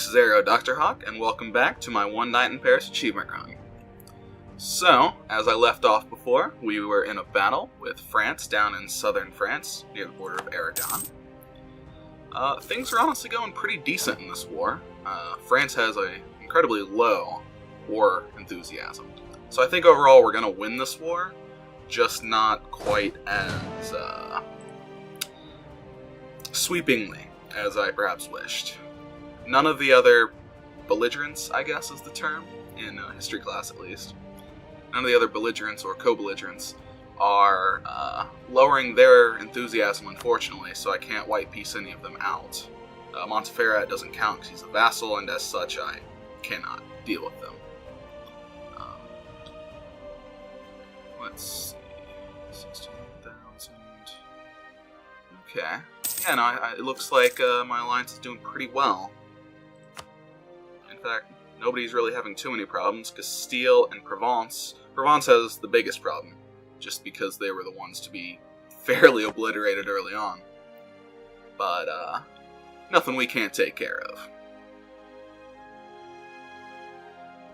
this is Ergo Dr. Hawk, and welcome back to my One Night in Paris achievement run. So, as I left off before, we were in a battle with France down in southern France, near the border of Aragon. Things are honestly going pretty decent in this war. France has an incredibly low war enthusiasm. So I think overall we're going to win this war, just not quite as sweepingly as I perhaps wished. None of the other belligerents, I guess is the term, in history class at least, none of the other belligerents or co-belligerents are lowering their enthusiasm, unfortunately, so I can't white peace any of them out. Monteferrat doesn't count because he's a vassal, and as such I cannot deal with them. Let's see, 16,000. Okay. Yeah, no, it looks like my alliance is doing pretty well. In fact, nobody's really having too many problems. Castile and Provence has the biggest problem, just because they were the ones to be fairly obliterated early on. But nothing we can't take care of.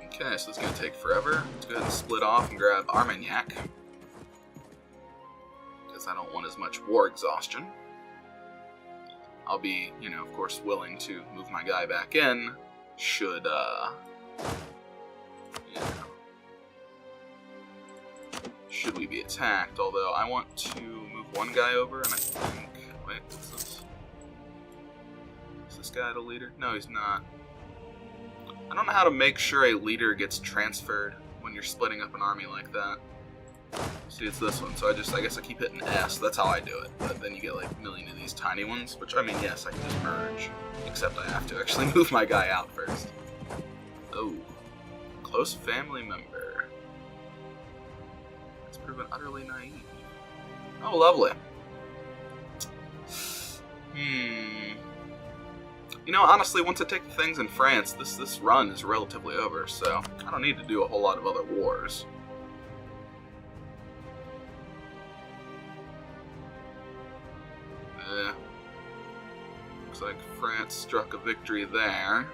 Okay, so it's going to take forever. Let's go ahead and split off and grab Armagnac, because I don't want as much war exhaustion. I'll be, of course, willing to move my guy back in, should, should we be attacked, although I want to move one guy over, and I think, wait, what's this? Is this guy the leader? No, he's not. I don't know how to make sure a leader gets transferred when you're splitting up an army like that. See, it's this one, so I guess I keep hitting S, that's how I do it, but then you get like a million of these tiny ones, which, I mean, yes, I can just merge, except I have to actually move my guy out first. Oh, close family member. It's proven utterly naive. Oh, lovely. Honestly, once I take the things in France, this run is relatively over, so I don't need to do a whole lot of other wars. Looks like France struck a victory there.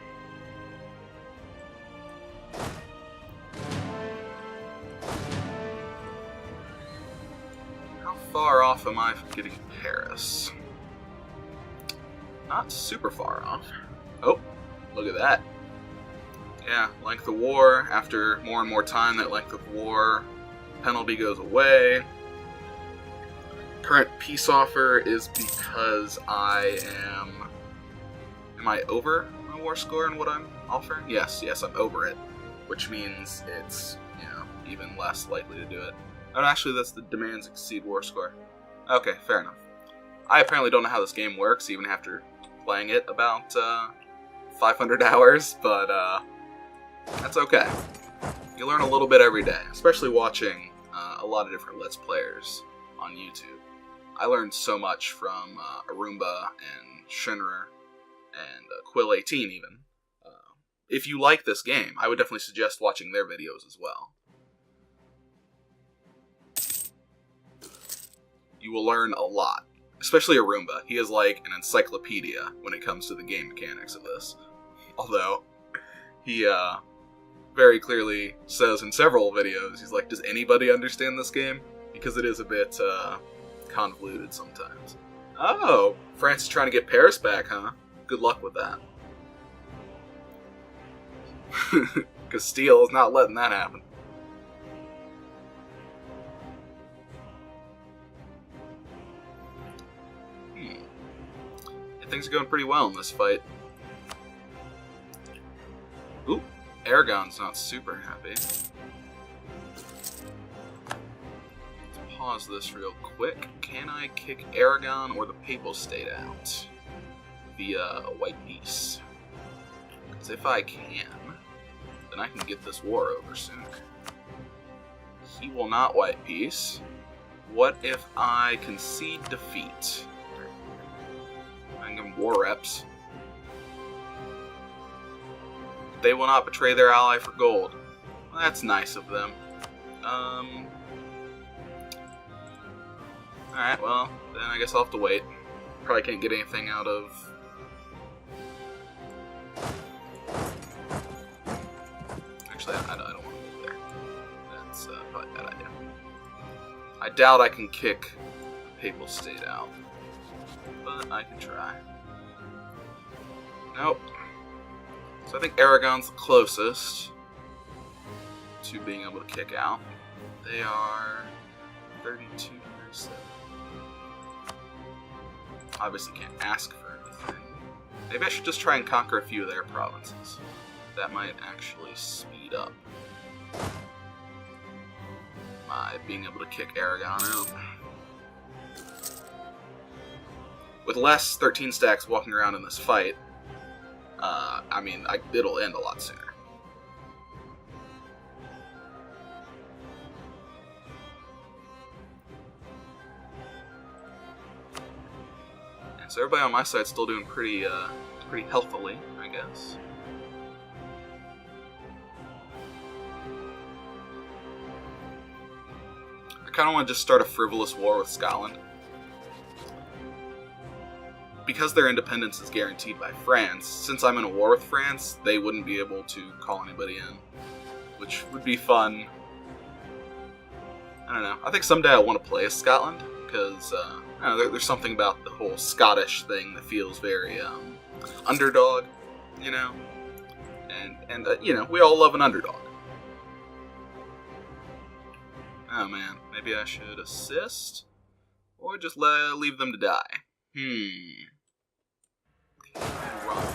How far off am I from getting Paris? Not super far off. Oh, look at that. Yeah, length of war. After more and more time, that length of war penalty goes away. Current peace offer is because I am I over my war score in what I'm offering? Yes, I'm over it, which means it's, even less likely to do it. Oh, actually, that's the demands exceed war score. Okay, fair enough. I apparently don't know how this game works, even after playing it about 500 hours, but that's okay. You learn a little bit every day, especially watching a lot of different Let's Players on YouTube. I learned so much from Arumba and Shinra and Quill18 even. If you like this game, I would definitely suggest watching their videos as well. You will learn a lot. Especially Arumba. He is like an encyclopedia when it comes to the game mechanics of this. Although, he very clearly says in several videos, he's like, does anybody understand this game? Because it is a bit convoluted sometimes. Oh, France is trying to get Paris back, huh? Good luck with that. Castile is not letting that happen. Things are going pretty well in this fight. Ooh, Aragon's not super happy. Let's pause this real quick. Can I kick Aragon or the Papal State out via a white peace? Because if I can, then I can get this war over sooner. He will not white peace. What if I concede defeat? I can give them war reps. They will not betray their ally for gold. Well, that's nice of them. Alright, well, then I guess I'll have to wait. Probably can't get anything out of Actually, I don't want to move there. That's probably a bad idea. I doubt I can kick the Papal State out, but I can try. Nope. So I think Aragon's the closest to being able to kick out. They are 32, 37. Obviously can't ask for anything. Maybe I should just try and conquer a few of their provinces. That might actually speed up my being able to kick Aragon out. With less 13 stacks walking around in this fight, it'll end a lot sooner. And so everybody on my side's still doing pretty healthily, I guess. I kind of want to just start a frivolous war with Scotland. Because their independence is guaranteed by France, since I'm in a war with France, they wouldn't be able to call anybody in, which would be fun. I don't know. I think someday I want to play as Scotland, because there's something about the whole Scottish thing that feels very underdog, you know? And we all love an underdog. Oh man, maybe I should assist? Or just leave them to die? Run.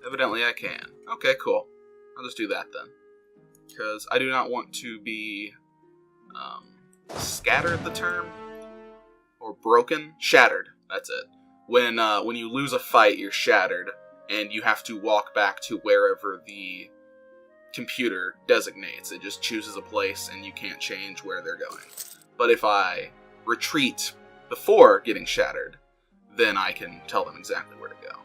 Evidently I can. Okay, cool. I'll just do that then. Because I do not want to be scattered, the term? Or broken? Shattered. That's it. When you lose a fight, you're shattered, and you have to walk back to wherever the computer designates. It just chooses a place, and you can't change where they're going. But if I retreat before getting shattered, then I can tell them exactly where to go.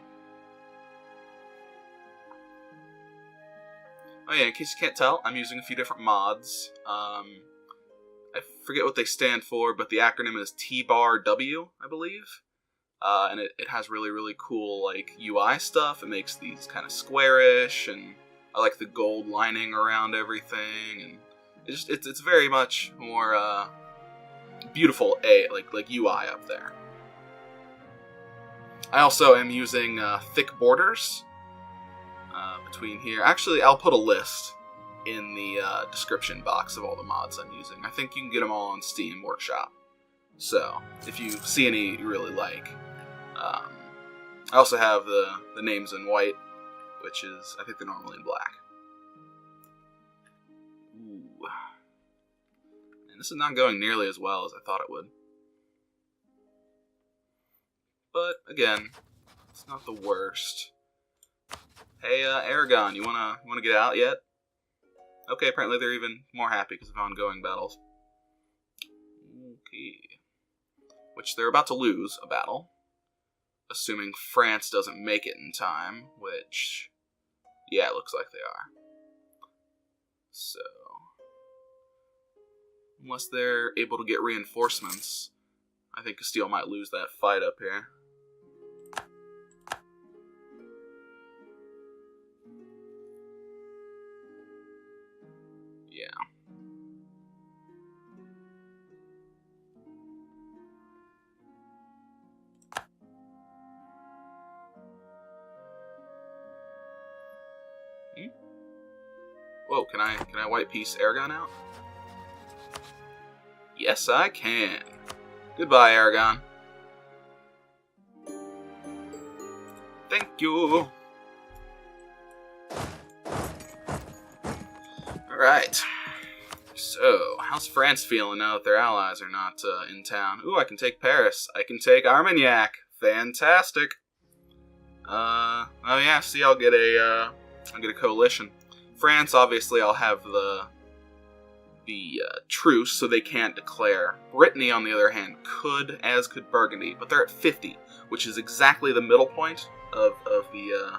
Oh yeah, in case you can't tell, I'm using a few different mods. I forget what they stand for, but the acronym is T-bar-W, I believe. And it has really, really cool UI stuff. It makes these kind of squarish, and I like the gold lining around everything, and it's very much more beautiful UI up there. I also am using thick borders between here. Actually, I'll put a list in the description box of all the mods I'm using. I think you can get them all on Steam Workshop. So, if you see any you really like. I also have the names in white, which is, I think they're normally in black. Ooh. And this is not going nearly as well as I thought it would. But, again, it's not the worst. Hey, Aragon, you wanna get out yet? Okay, apparently they're even more happy because of ongoing battles. Okay. Which they're about to lose a battle. Assuming France doesn't make it in time, which, yeah, it looks like they are. So, unless they're able to get reinforcements, I think Castile might lose that fight up here. Yeah. Whoa, can I white piece Aragon out? Yes, I can. Goodbye, Aragon. Thank you. Alright. So, how's France feeling now that their allies are not in town? Ooh, I can take Paris. I can take Armagnac. Fantastic. Oh yeah, see, I'll get a coalition. France, obviously, I'll have the truce, so they can't declare. Brittany, on the other hand, could, as could Burgundy, but they're at 50, which is exactly the middle point of the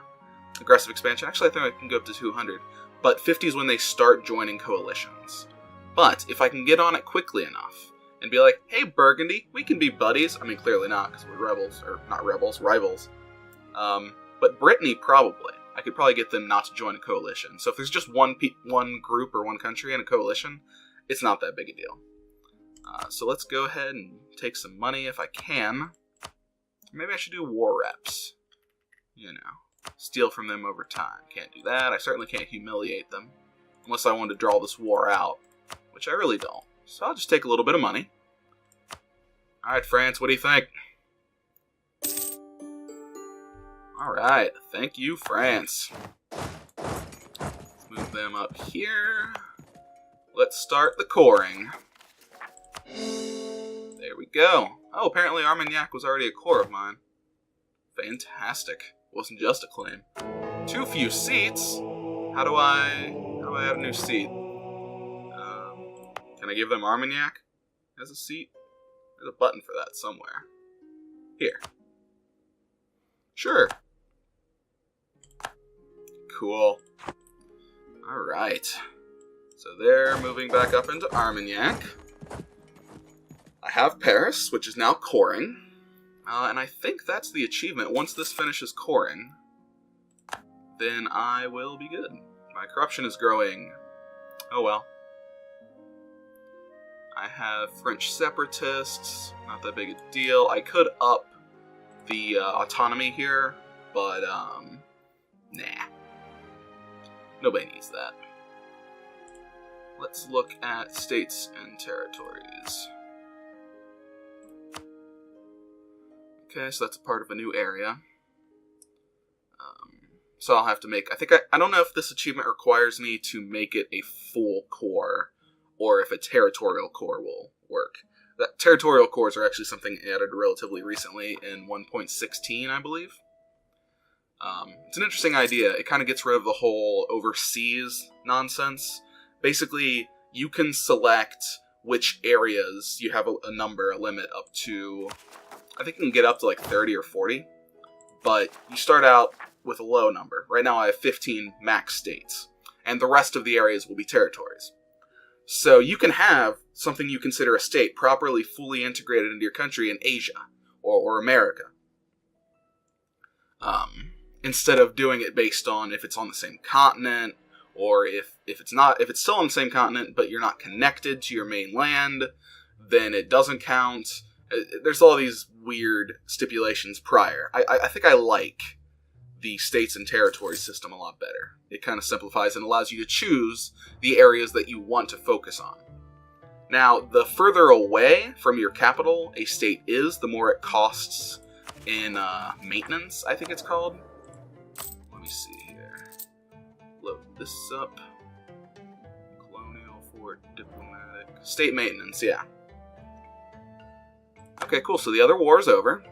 aggressive expansion. Actually, I think I can go up to 200, but 50 is when they start joining coalitions. But if I can get on it quickly enough and be like, hey, Burgundy, we can be buddies. I mean, clearly not, because we're rebels, or not rebels, rivals. But Brittany, probably. I could probably get them not to join a coalition. So if there's just one group or one country in a coalition, it's not that big a deal. So let's go ahead and take some money if I can. Maybe I should do war reps. You know, steal from them over time. Can't do that. I certainly can't humiliate them. Unless I want to draw this war out, which I really don't. So I'll just take a little bit of money. Alright, France, what do you think? Alright, thank you, France. Let's move them up here. Let's start the coring. There we go. Oh, apparently Armagnac was already a core of mine. Fantastic. Wasn't just a claim. Too few seats? How do I add a new seat? Can I give them Armagnac as a seat? There's a button for that somewhere. Here. Sure. Cool. Alright. So they're moving back up into Armagnac. I have Paris, which is now coring. And I think that's the achievement. Once this finishes coring, then I will be good. My corruption is growing. Oh well. I have French separatists. Not that big a deal. I could up the autonomy here, but nah. Nobody needs that. Let's look at states and territories. Okay, so that's a part of a new area. So I'll have to make... I don't know if this achievement requires me to make it a full core, or if a territorial core will work. That territorial cores are actually something added relatively recently in 1.16, I believe. It's an interesting idea. It kind of gets rid of the whole overseas nonsense. Basically, you can select which areas you have a number, a limit up to... I think you can get up to like 30 or 40, but you start out with a low number. Right now I have 15 max states, and the rest of the areas will be territories. So you can have something you consider a state properly fully integrated into your country in Asia or America. Instead of doing it based on if it's on the same continent, or if it's still on the same continent but you're not connected to your main land, then it doesn't count. There's all these weird stipulations prior. I think I like the states and territories system a lot better. It kind of simplifies and allows you to choose the areas that you want to focus on. Now, the further away from your capital a state is, the more it costs in maintenance, I think it's called. Let me see here. Load this up. Colonial for diplomatic. State maintenance, yeah. Okay, cool. So the other war is over.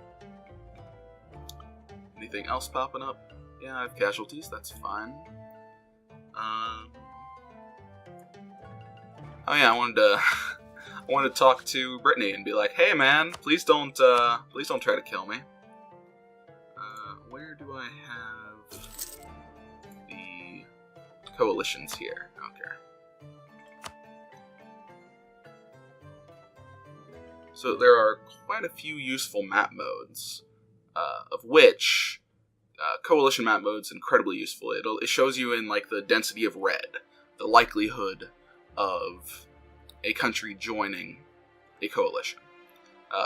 Anything else popping up? Yeah, I have casualties. That's fine. Oh yeah, I wanted to talk to Brittany and be like, "Hey, man, please don't try to kill me." Where do I have the coalitions here? Okay. So there are quite a few useful map modes, of which coalition map mode is incredibly useful. It shows you in like the density of red, the likelihood of a country joining a coalition.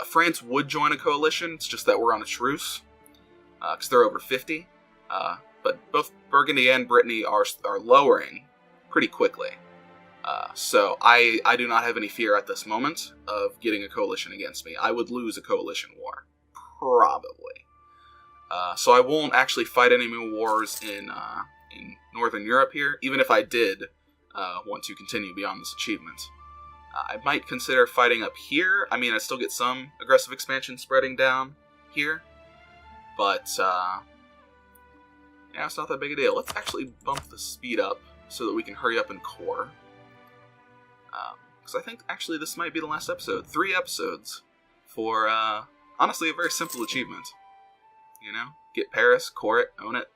France would join a coalition, it's just that we're on a truce, because they're over 50, but both Burgundy and Brittany are lowering pretty quickly. So I do not have any fear at this moment of getting a coalition against me. I would lose a coalition war. Probably. So I won't actually fight any more wars in Northern Europe here, even if I did want to continue beyond this achievement. I might consider fighting up here. I mean, I still get some aggressive expansion spreading down here, but yeah, it's not that big a deal. Let's actually bump the speed up so that we can hurry up and core. Because I think, actually, this might be the last episode. 3 episodes for, honestly, a very simple achievement. You know? Get Paris, core it, own it.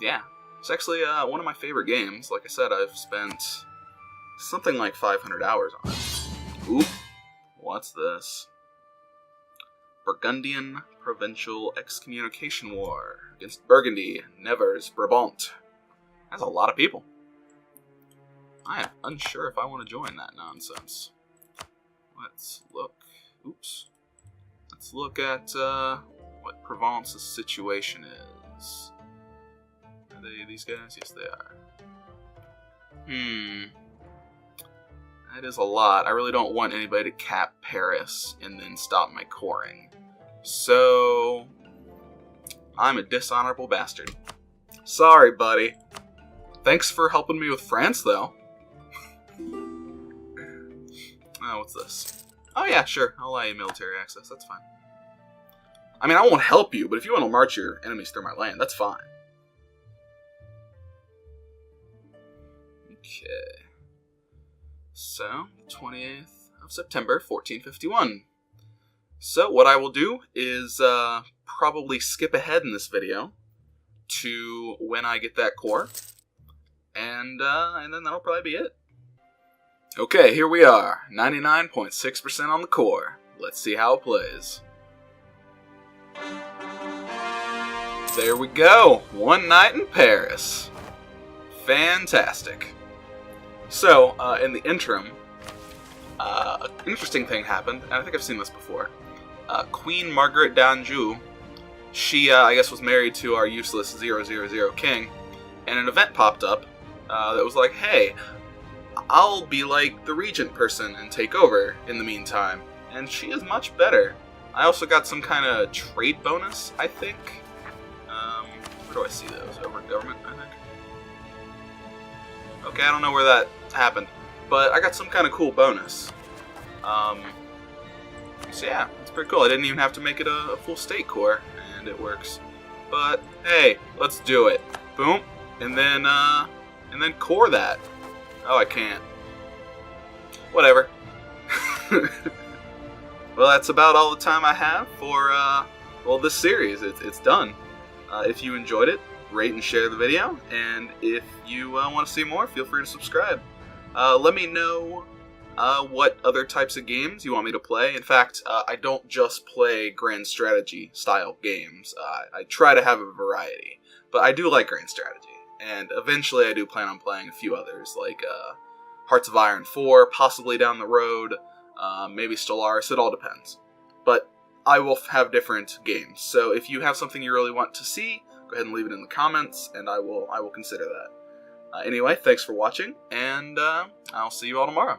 Yeah. It's actually one of my favorite games. Like I said, I've spent something like 500 hours on it. Oop. What's this? Burgundian Provincial Excommunication War against Burgundy, Nevers, Brabant. That's a lot of people. I am unsure if I want to join that nonsense. Let's look. Oops. Let's look at what Provence's situation is. Are they these guys? Yes, they are. That is a lot. I really don't want anybody to cap Paris and then stop my coring. So, I'm a dishonorable bastard. Sorry, buddy. Thanks for helping me with France, though. Oh, what's this? Oh yeah, sure. I'll allow you military access. That's fine. I mean, I won't help you, but if you want to march your enemies through my land, that's fine. Okay. So, 28th of September, 1451. So, what I will do is probably skip ahead in this video to when I get that core, and then that'll probably be it. Okay, here we are, 99.6% on the core. Let's see how it plays. There we go, one night in Paris. Fantastic. So, in the interim, an interesting thing happened, and I think I've seen this before. Queen Margaret d'Anjou, she, I guess, was married to our useless 000 king, and an event popped up that was like, hey, I'll be like the regent person and take over in the meantime. And she is much better. I also got some kind of trade bonus, I think. Where do I see those? Over government, I think. Okay, I don't know where that happened. But I got some kind of cool bonus. So yeah, it's pretty cool. I didn't even have to make it a full state core, and it works. But hey, let's do it. Boom. And then core that. Oh, I can't. Whatever. Well, that's about all the time I have for, well, this series. It's done. If you enjoyed it, rate and share the video. And if you want to see more, feel free to subscribe. Let me know what other types of games you want me to play. In fact, I don't just play grand strategy style games. I try to have a variety. But I do like grand strategy. And eventually I do plan on playing a few others, like Hearts of Iron 4, possibly down the road, maybe Stellaris, it all depends. But I will have different games, so if you have something you really want to see, go ahead and leave it in the comments, and I will consider that. Anyway, thanks for watching, and I'll see you all tomorrow.